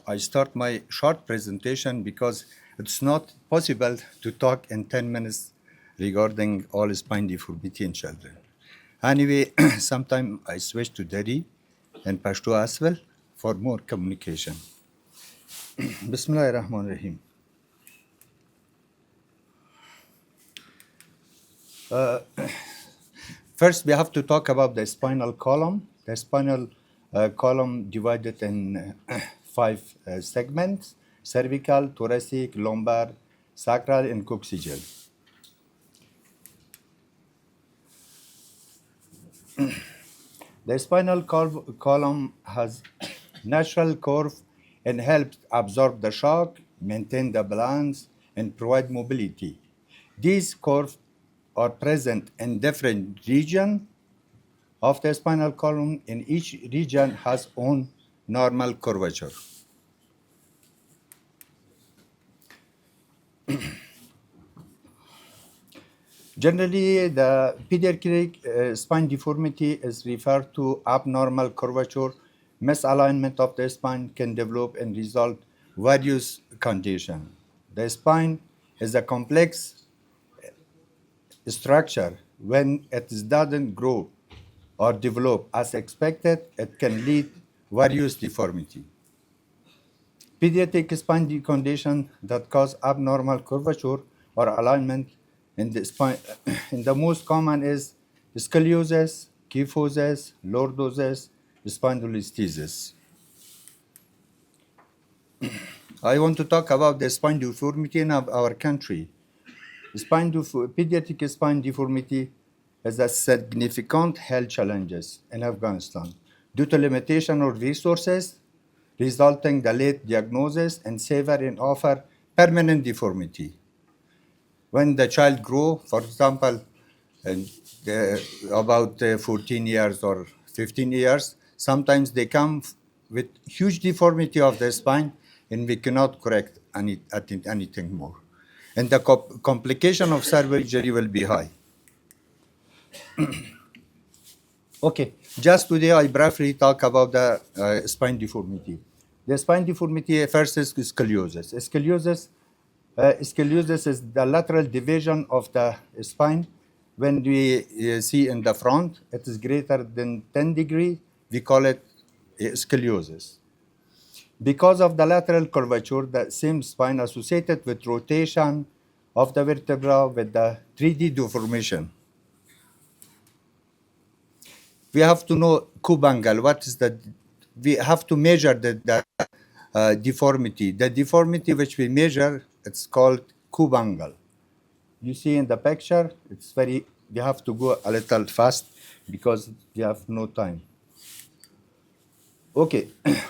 I start my short presentation because it's not possible to talk in 10 minutes regarding all spine deformity in children. Anyway, sometimes I switch to Dari and Pashto as well for more communication. Bismillah ar-Rahman ar-Rahim. First, we have to talk about the spinal column. The spinal column divided in 5 segments: cervical, thoracic, lumbar, sacral, and coccygeal. The spinal column has natural curve and helps absorb the shock, maintain the balance, and provide mobility. These curves are present in different regions of the spinal column, and each region has own normal curvature. Generally, the pediatric spine deformity is referred to abnormal curvature. Misalignment of the spine can develop and result various conditions. The spine is a complex structure. When it doesn't grow or develop as expected, it can lead various deformity. Pediatric spine conditions that cause abnormal curvature or alignment in the spine, and the most common is scoliosis, kyphosis, lordosis, spondylolisthesis. I want to talk about the spine deformity in our country. Pediatric spine deformity is a significant health challenges in Afghanistan due to limitation of resources, resulting the late diagnosis and severe and often permanent deformity. When the child grows, for example, about 14 years or 15 years, sometimes they come with huge deformity of the spine, and we cannot correct anything more. And the complication of surgery will be high. Okay, just today I briefly talk about the spine deformity. The spine deformity first is scoliosis. Scoliosis is the lateral division of the spine. When we see in the front, it is greater than 10 degrees, we call it scoliosis. Because of the lateral curvature, the same spine associated with rotation of the vertebra with the 3D deformation. We have to know cube angle. What is the? We have to measure the deformity. The deformity which we measure, it's called cube angle. You see in the picture, it's very. We have to go a little fast because we have no time. Okay,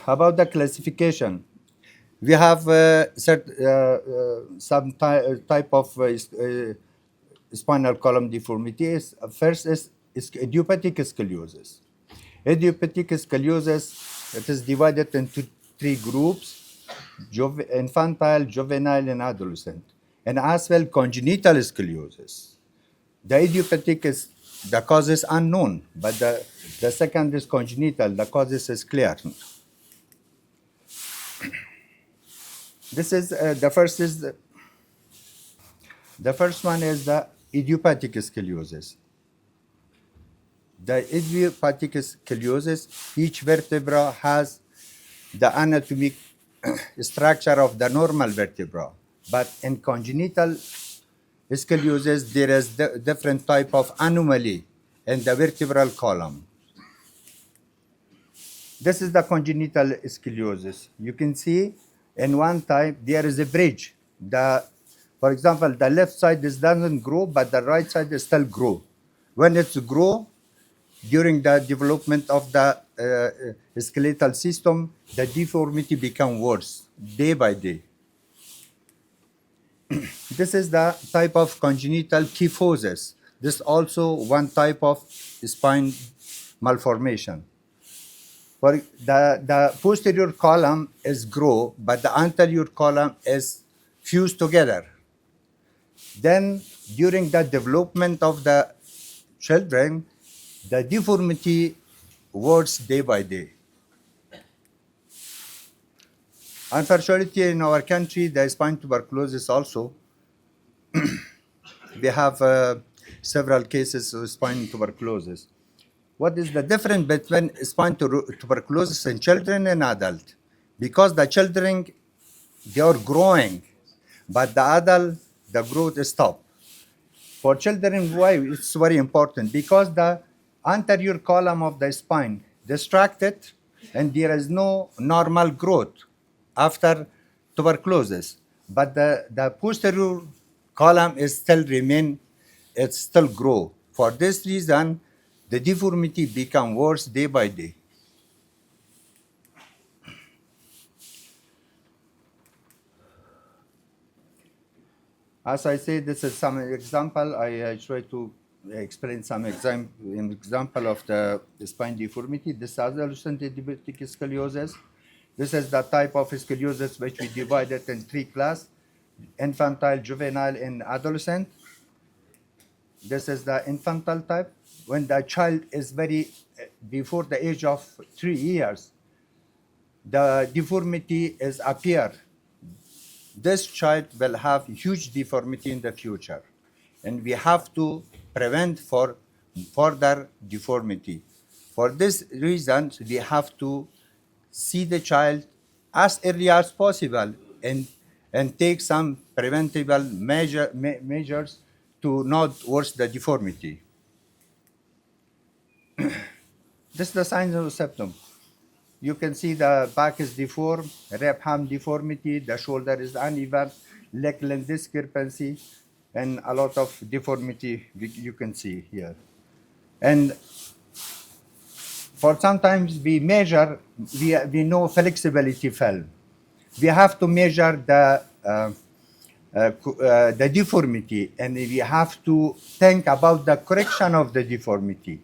about the classification, we have some type of spinal column deformities. First is idiopathic scoliosis. Idiopathic scoliosis, it is divided into 3 groups: infantile, juvenile, and adolescent, and as well congenital scoliosis. The idiopathic is the cause is unknown, but the second is congenital. The causes is clear. This is the first is the first one is the idiopathic scoliosis. The idiopathic scoliosis, each vertebra has the anatomic structure of the normal vertebra, but in congenital scoliosis, there is different type of anomaly in the vertebral column. This is the congenital scoliosis. You can see in one type there is a bridge. For example, the left side doesn't grow, but the right side is still grow. When it's grow, during the development of the skeletal system, the deformity become worse day by day. This is the type of congenital kyphosis. This is also one type of spine malformation. For the posterior column is grow, but the anterior column is fused together. Then, during the development of the children, the deformity works day by day. Unfortunately, in our country, the spine tuberculosis also, we have several cases of spine tuberculosis. What is the difference between spine tuberculosis in children and adult? Because the children, they are growing, but the adult, the growth is stopped. For children, why it's very important? Because the anterior column of the spine distracted, and there is no normal growth after tuberculosis. But the posterior column is still remain, it still grow. For this reason, the deformity become worse day by day. As I say, this is some example. I try to explain some example of the spine deformity. This is adolescent diabetic scoliosis. This is the type of scoliosis which we divided in three classes: infantile, juvenile, and adolescent. This is the infantile type. When the child is before the age of 3 years, the deformity is appear. This child will have huge deformity in the future, and we have to prevent for further deformity. For this reason, we have to see the child as early as possible and take some preventable measures to not worsen the deformity. This is the signs of symptom. You can see the back is deformed, rib ham deformity, the shoulder is uneven, leg length discrepancy, and a lot of deformity you can see here. And for sometimes we measure, we know flexibility film. We have to measure the deformity, and we have to think about the correction of the deformity.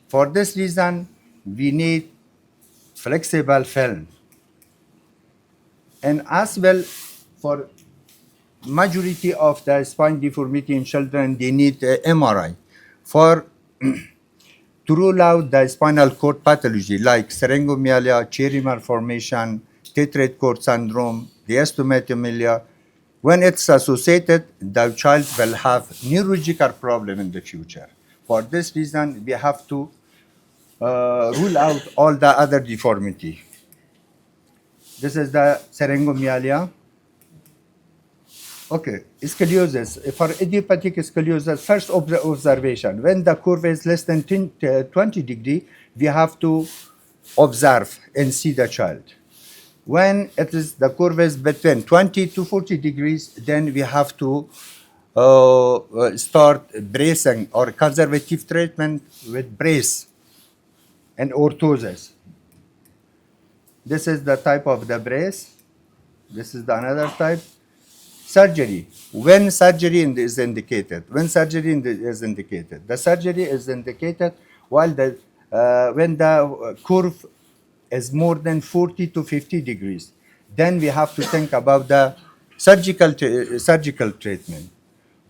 For this reason, we need flexible film. And as well, for majority of the spine deformity in children, they need MRI for to rule out the spinal cord pathology like syringomyelia, cherry malformation, tetrate cord syndrome, diastematomyelia. When it's associated, the child will have neurological problem in the future. For this reason, we have to rule out all the other deformity. This is the syringomyelia. Okay, scoliosis. For idiopathic scoliosis, first observation, when the curve is less than 20 degrees, we have to observe and see the child. When the curve is between 20 to 40 degrees, then we have to start bracing or conservative treatment with brace and orthosis. This is the type of the brace. This is the another type. Surgery. When surgery is indicated. When surgery is indicated. The surgery is indicated while when the curve is more than 40 to 50 degrees. Then we have to think about the surgical treatment.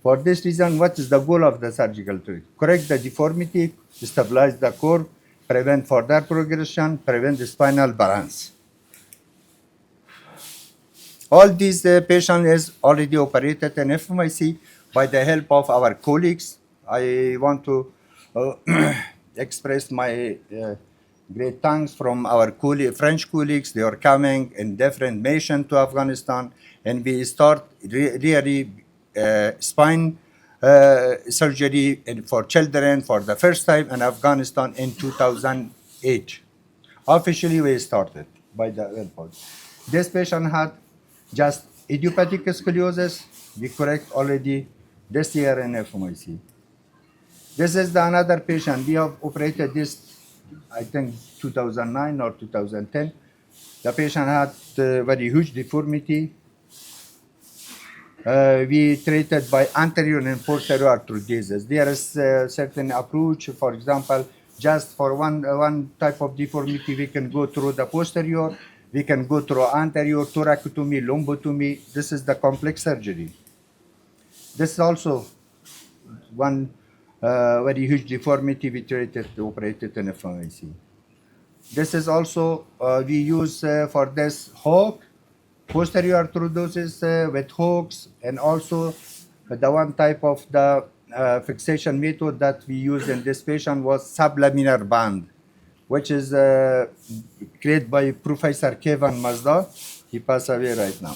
For this reason, what is the goal of the surgical treatment? Correct the deformity, stabilize the curve, prevent further progression, prevent the spinal balance. All these patients is already operated in Fmic by the help of our colleagues. I want to express my great thanks from our French colleagues. They are coming in different missions to Afghanistan, and we start really spine surgery for children for the first time in Afghanistan in 2008. Officially, we started by the airport. This patient had just idiopathic scoliosis. We correct already this year in Fmic. This is another patient. We have operated this, I think, 2009 or 2010. The patient had very huge deformity. We treated by anterior and posterior arthrodesis. There is a certain approach. For example, just for one type of deformity, we can go through the posterior. We can go through anterior, thoracotomy, lumbotomy. This is the complex surgery. This is also one very huge deformity we operated in Fmic. This is also, we use for this hawk posterior arthrodesis with hooks, and also the one type of the fixation method that we used in this patient was sublaminar band, which is created by Professor Kevin Mazda. He passed away right now.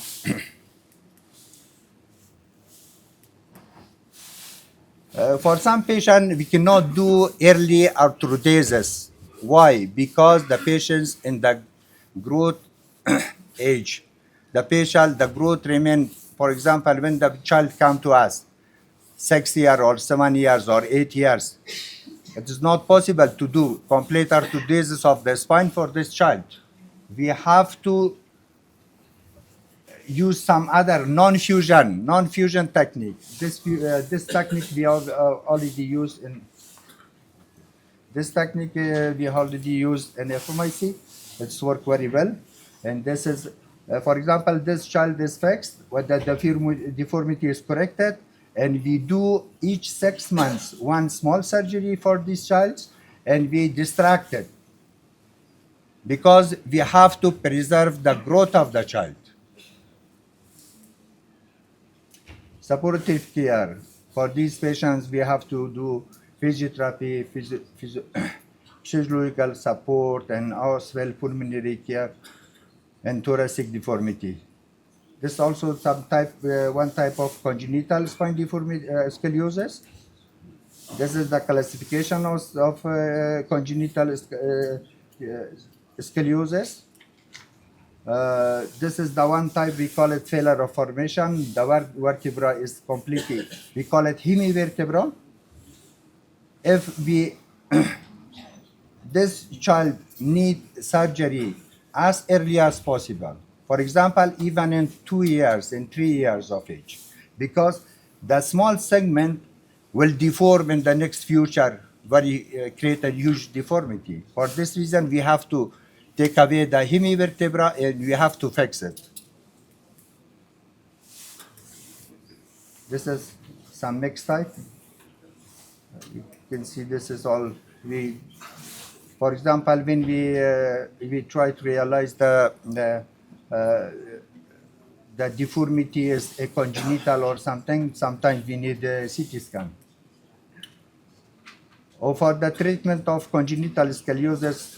For some patients, we cannot do early arthrodesis. Why? Because the patients in the growth age, the growth remain, for example, when the child come to us, 6 years or 7 years or 8 years, it is not possible to do complete arthrodesis of the spine for this child. We have to use some other non-fusion technique. This technique we have already used in Fmic. It's worked very well. And this is, for example, this child is fixed, where the deformity is corrected, and we do each 6 months one small surgery for this child, and we distract it because we have to preserve the growth of the child. Supportive care. For these patients, we have to do physiotherapy, physiological support, and as well pulmonary care and thoracic deformity. This also one type of congenital spine deformity, scoliosis. This is the classification of congenital scoliosis. This is the one type we call it failure of formation. The vertebra is completely, we call it hemivertebral. If this child need surgery as early as possible, for example, even in 2 years, in 3 years of age, because the small segment will deform in the next future, create a huge deformity. For this reason, we have to take away the hemivertebra and we have to fix it. This is some mixed type. You can see this is all for example, when we try to realize the deformity is a congenital or something, sometimes we need a CT scan. Or for the treatment of congenital scoliosis,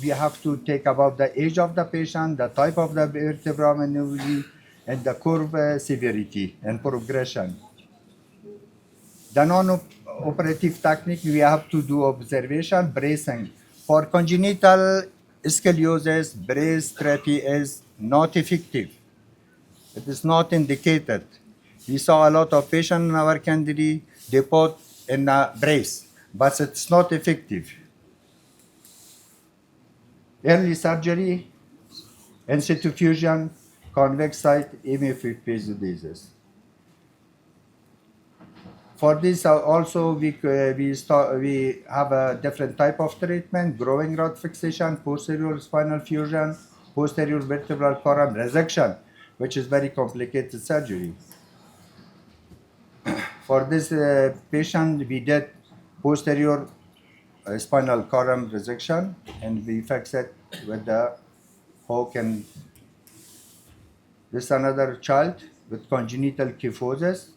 we have to take about the age of the patient, the type of the vertebral maneuvering, and the curve severity and progression. The non-operative technique, we have to do observation, bracing. For congenital scoliosis, brace therapy is not effective. It is not indicated. We saw a lot of patients in our country, they put in a brace, but it's not effective. Early surgery, in situ fusion, convex site, hemiphysiodesis. For this also we have a different type of treatment: growing rod fixation, posterior spinal fusion, posterior vertebral column resection, which is very complicated surgery. For this patient, we did posterior spinal column resection, and we fixed it with the hook. And this is another child with congenital kyphosis.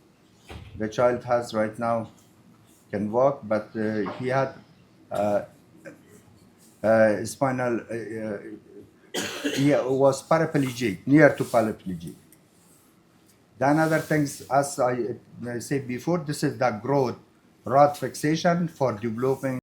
The child has right now can walk, but he had spinal. He was paraplegic, near to paraplegic. The another things, as I said before, this is the growth rod fixation for developing